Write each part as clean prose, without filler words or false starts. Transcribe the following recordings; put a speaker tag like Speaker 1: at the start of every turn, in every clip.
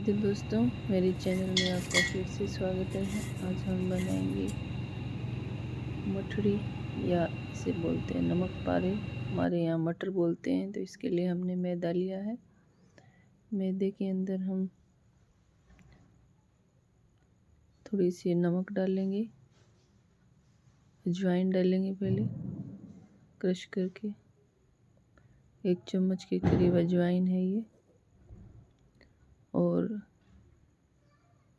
Speaker 1: नमस्ते दोस्तों, मेरे चैनल में आपका फिर से स्वागत है। आज हम बनाएंगे मठड़ी या इसे बोलते हैं नमक पारे, हमारे यहाँ मटर बोलते हैं। तो इसके लिए हमने मैदा लिया है। मैदे के अंदर हम थोड़ी सी नमक डालेंगे, अजवाइन डालेंगे पहले क्रश करके। 1 चम्मच के करीब अजवाइन है ये। और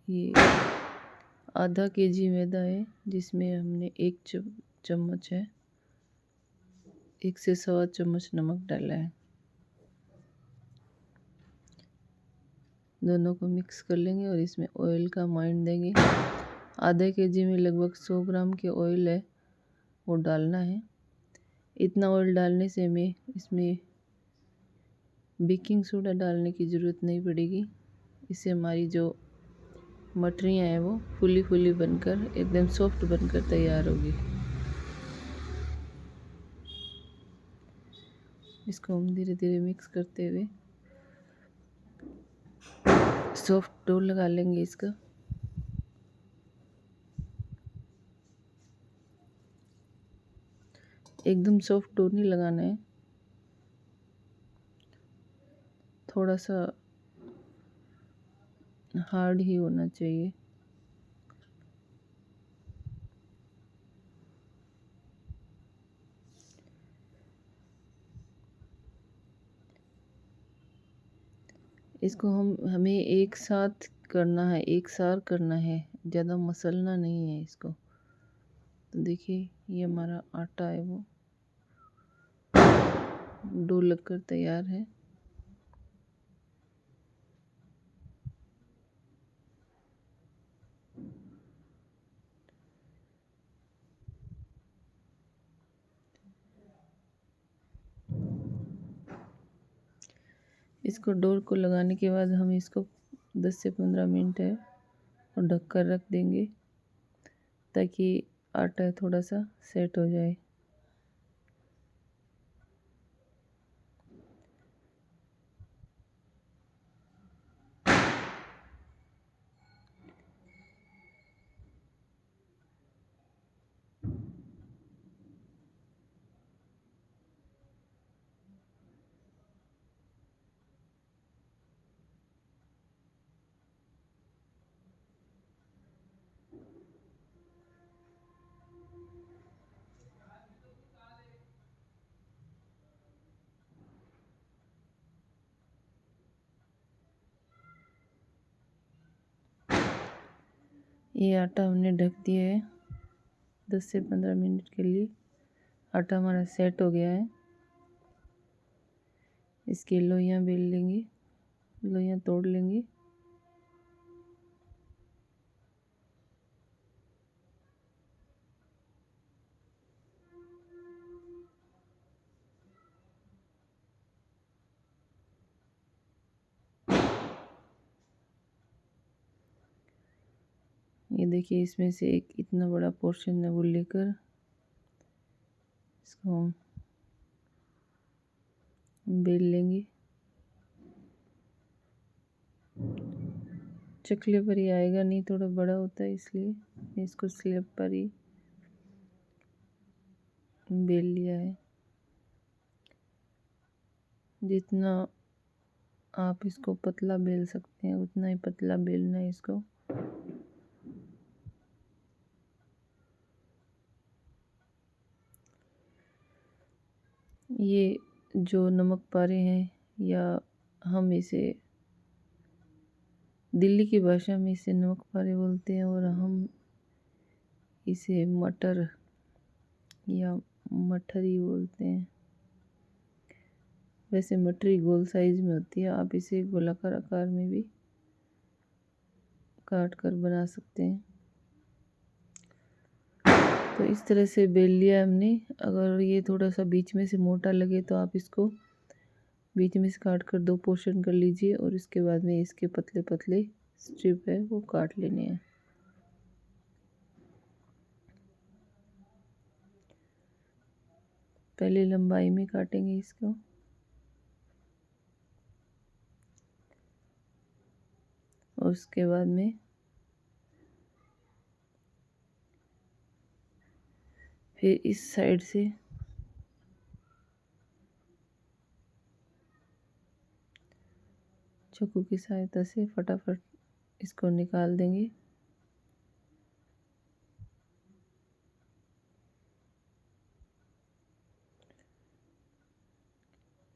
Speaker 1: ये आधा केजी मैदा है, जिसमें हमने 1 चम्मच है, 1 से 1.25 चम्मच नमक डाला है। दोनों को मिक्स कर लेंगे और इसमें ऑयल का माइंड देंगे। आधे केजी में लगभग 100 ग्राम के ऑयल है, वो डालना है। इतना ऑयल डालने से हमें इसमें बेकिंग सोडा डालने की ज़रूरत नहीं पड़ेगी। इससे हमारी जो मटरियाँ हैं वो फुली फुली बनकर एकदम सॉफ्ट बनकर तैयार होगी। इसको हम धीरे धीरे मिक्स करते हुए सॉफ्ट डो लगा लेंगे इसका। एकदम सॉफ्ट डो नहीं लगाना है, थोड़ा सा हार्ड ही होना चाहिए। इसको हमें एक साथ करना है, एक सार करना है, ज़्यादा मसलना नहीं है इसको। तो देखिए ये हमारा आटा है वो डो लगकर तैयार है। इसको डोर को लगाने के बाद हम इसको 10 से 15 मिनट है और ढककर रख देंगे, ताकि आटा थोड़ा सा सेट हो जाए। ये आटा हमने ढक दिया है 10 से 15 मिनट के लिए। आटा हमारा सेट हो गया है। इसकी लोइयाँ बेल लेंगे, लोइयाँ तोड़ लेंगे। ये देखिए, इसमें से एक इतना बड़ा पोर्शन है वो लेकर इसको हम बेल लेंगे। चकले पर ही आएगा, नहीं थोड़ा बड़ा होता है, इसलिए इसको स्लैब पर ही बेल लिया है। जितना आप इसको पतला बेल सकते हैं उतना ही पतला बेलना है इसको। ये जो नमक पारे हैं, या हम इसे दिल्ली की भाषा में इसे नमक पारे बोलते हैं, और हम इसे मटर या मठरी बोलते हैं। वैसे मटरी गोल साइज में होती है, आप इसे गोलाकार आकार में भी काट कर बना सकते हैं। तो इस तरह से बेल लिया हमने। अगर ये थोड़ा सा बीच में से मोटा लगे तो आप इसको बीच में से काट कर 2 पोर्शन कर लीजिए, और इसके बाद में इसके पतले पतले स्ट्रिप है वो काट लेने हैं। पहले लंबाई में काटेंगे इसको। उसके बाद में फिर इस साइड से चाकू की सहायता से फटाफट इसको निकाल देंगे।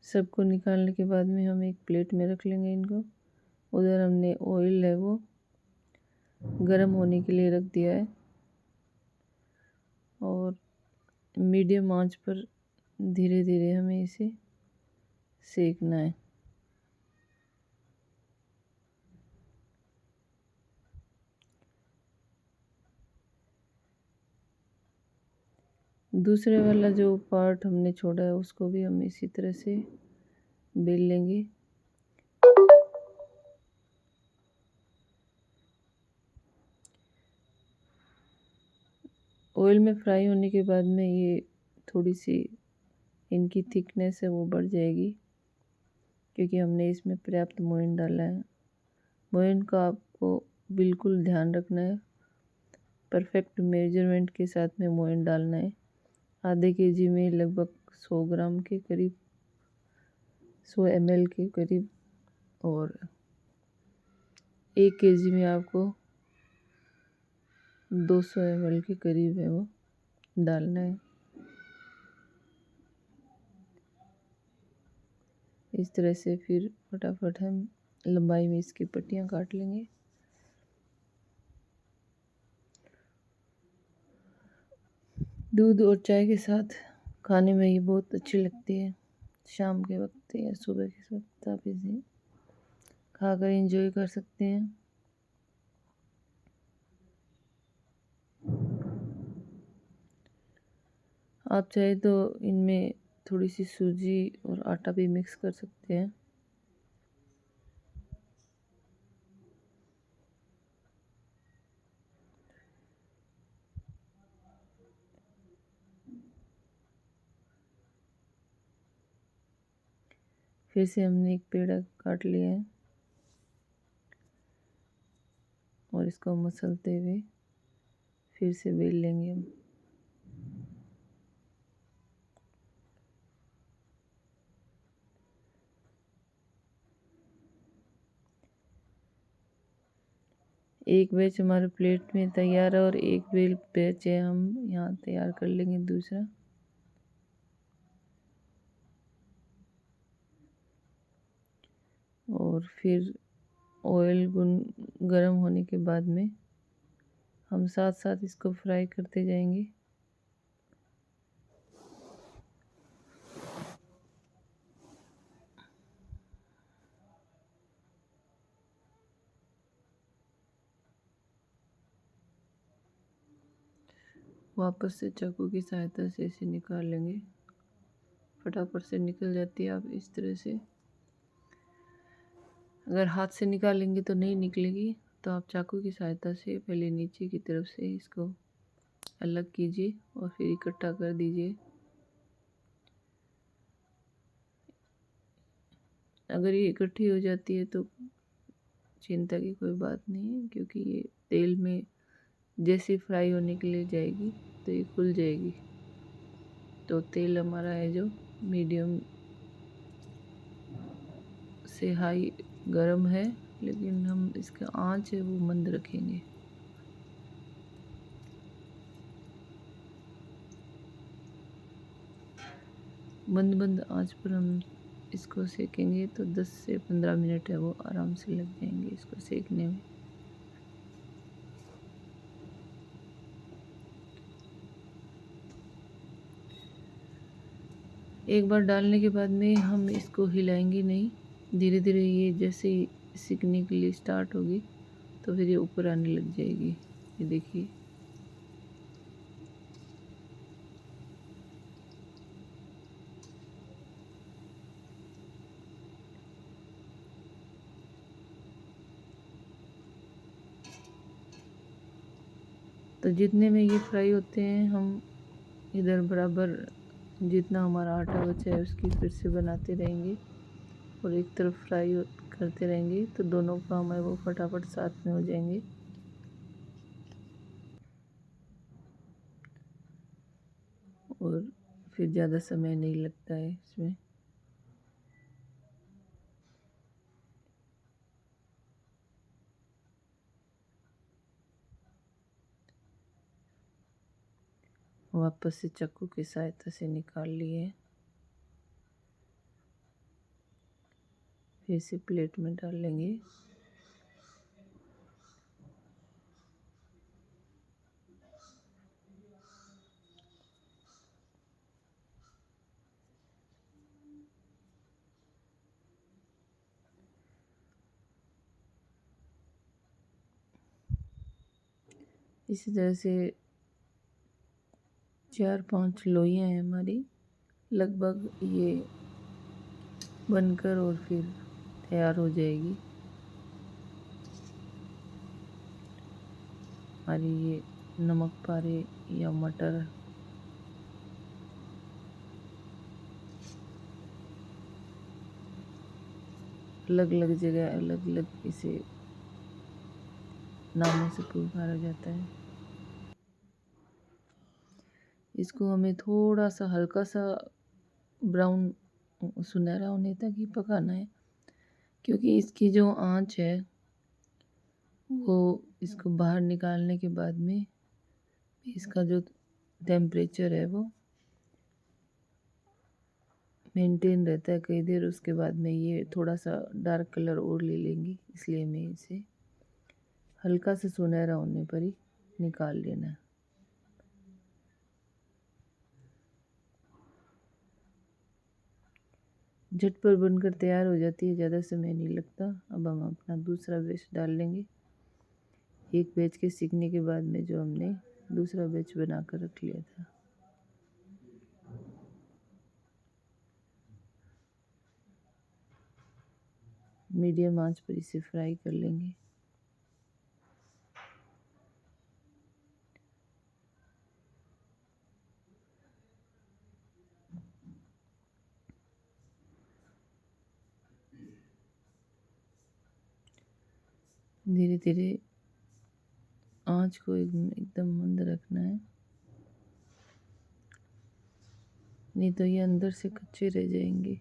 Speaker 1: सबको निकालने के बाद में हम एक प्लेट में रख लेंगे इनको। उधर हमने ऑयल है वो गरम होने के लिए रख दिया है और मीडियम आंच पर धीरे धीरे हमें इसे सेकना है। दूसरे वाला जो पार्ट हमने छोड़ा है उसको भी हम इसी तरह से बेल लेंगे। ऑयल में फ्राई होने के बाद में ये थोड़ी सी इनकी थिकनेस है वो बढ़ जाएगी, क्योंकि हमने इसमें पर्याप्त मोयन डाला है। मोयन का आपको बिल्कुल ध्यान रखना है, परफेक्ट मेजरमेंट के साथ में मोयन डालना है। आधे केजी में लगभग 100 ग्राम के करीब, 100 ml के करीब, और 1 केजी में आपको 200 ml के करीब है वो डालना है। इस तरह से फिर फटाफट हम लंबाई में इसकी पट्टियाँ काट लेंगे। दूध और चाय के साथ खाने में ये बहुत अच्छी लगती है। शाम के वक्त या सुबह के वक्त आप इसे खाकर एंजॉय कर सकते हैं। आप चाहे तो इनमें थोड़ी सी सूजी और आटा भी मिक्स कर सकते हैं। फिर से हमने एक पेड़ा काट लिया है और इसको मसलते हुए फिर से बेल लेंगे हम। एक बैच हमारे प्लेट में तैयार है और एक बैच है हम यहाँ तैयार कर लेंगे दूसरा। और फिर ऑयल गरम होने के बाद में हम साथ साथ इसको फ्राई करते जाएंगे। वापस से चाकू की सहायता से इसे निकाल लेंगे। फटाफट से निकल जाती है। आप इस तरह से अगर हाथ से निकालेंगे तो नहीं निकलेगी, तो आप चाकू की सहायता से पहले नीचे की तरफ से इसको अलग कीजिए और फिर इकट्ठा कर दीजिए। अगर ये इकट्ठी हो जाती है तो चिंता की कोई बात नहीं है, क्योंकि ये तेल में जैसे फ्राई होने के लिए जाएगी तो ये खुल जाएगी। तो तेल हमारा है जो मीडियम से हाई गरम है, लेकिन हम इसका आंच है वो मंद रखेंगे। मंद आंच पर हम इसको सेकेंगे तो 10 से 15 मिनट है वो आराम से लग जाएंगे इसको सेकने में। एक बार डालने के बाद में हम इसको हिलाएंगे नहीं। धीरे धीरे ये जैसे ही सिकने के लिए स्टार्ट होगी तो फिर ये ऊपर आने लग जाएगी। ये देखिए, तो जितने में ये फ्राई होते हैं हम इधर बराबर जितना हमारा आटा बचा है उसकी फिर से बनाते रहेंगे और एक तरफ फ्राई करते रहेंगे तो दोनों काम है वो फटाफट साथ में हो जाएंगे। और फिर ज़्यादा समय नहीं लगता है इसमें। वापस से चाकू की सहायता से निकाल लिए। फिर से प्लेट में डाल लेंगे। इसी तरह से 4-5 लोइयाँ हैं हमारी लगभग, ये बनकर और फिर तैयार हो जाएगी हमारी ये नमक पारे या मटर। अलग अलग जगह अलग अलग इसे नामों से पुकारा जाता है। इसको हमें थोड़ा सा हल्का सा ब्राउन सुनहरा होने तक ही पकाना है, क्योंकि इसकी जो आंच है वो इसको बाहर निकालने के बाद में इसका जो टेम्परेचर है वो मेंटेन रहता है कई देर। उसके बाद में ये थोड़ा सा डार्क कलर और ले लेंगी, इसलिए मैं इसे हल्का से सुनहरा होने पर ही निकाल लेना है। झटपट बनकर तैयार हो जाती है, ज़्यादा समय नहीं लगता। अब हम अपना दूसरा बैच डाल लेंगे। एक बैच के सीखने के बाद में जो हमने दूसरा बैच बना कर रख लिया था। मीडियम आंच पर इसे फ्राई कर लेंगे। धीरे धीरे आंच को एकदम मंद रखना है, नहीं तो ये अंदर से कच्चे रह जाएंगे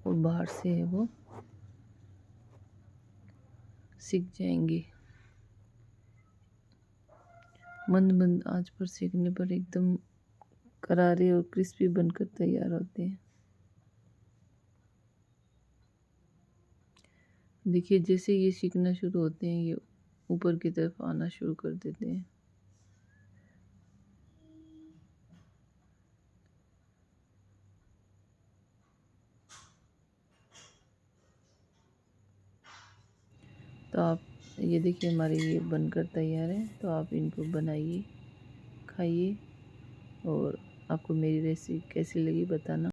Speaker 1: और बाहर से है वो सिक जाएंगे। मंद मंद आंच पर सेकने पर एकदम करारे और क्रिस्पी बनकर तैयार होते हैं। देखिए जैसे ये सीखना शुरू होते हैं ये ऊपर की तरफ आना शुरू कर देते हैं। तो आप ये देखिए हमारे ये बनकर तैयार है। तो आप इनको बनाइए, खाइए और आपको मेरी रेसिपी कैसी लगी बताना।